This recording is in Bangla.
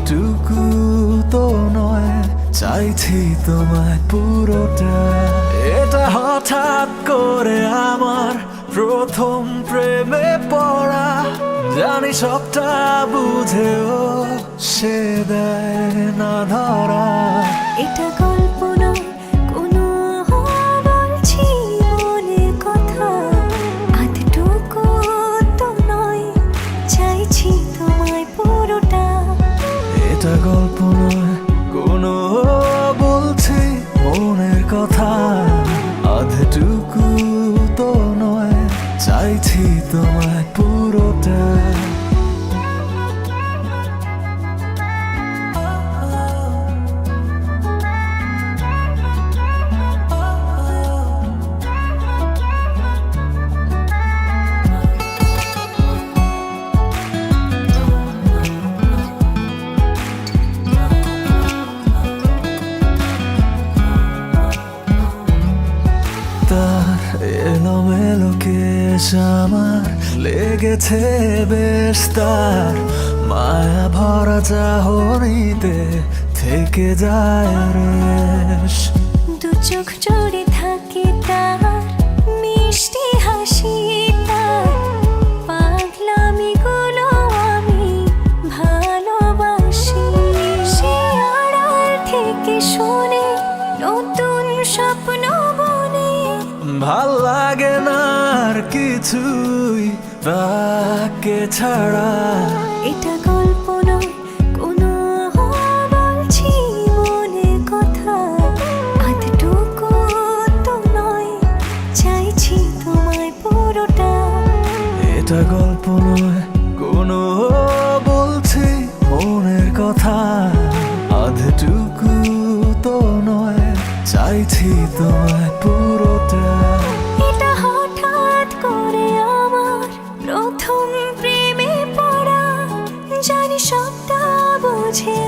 আধটুকু তো নয়, চাইছি তোমায় পুরোটা। এটা হঠাৎ করে আমার প্রথম প্রেমে পড়া, জানি সবটা বুঝেও সে দেয় না ধরা। এটা গল্প নয় কোনো, বলছি মনের কথা। আধটুকু তো নয়, চাইছি তোমায় পুরোটা। এটা গল্প নয় কোনো, বলছি মনের কথা। আধটুকু তো নয়, চাইছি তোমায় পুরোটা। তার এলোমেলো কেশ আমার লেগেছে বেশ, তার মায়া ভরা চাহনিতে থেকে যায় রেশ। দু চোখ জুড়ে থাকে তার মিষ্টি হাসি, তার পাগলামিগুলো আমি ভালোবাসি। সে আড়াল থেকে শোনে নতুন স্বপ্ন বনে। ভাল লাগে না আর কিছুই তাকে ছাড়া। এটা গল্প নয় কোনো, বলছি মনের কথা। আধটুকু তো নয়, চাইছি তোমায় পুরোটা। এটা গল্প নয় কোনো, বলছি মনের কথা। আধটুকু তো নয়, চাইছি তোমায় পুরোটা। এটা হঠাৎ করে আমার প্রথম প্রেমে পড়া, জানি সবটা বুঝে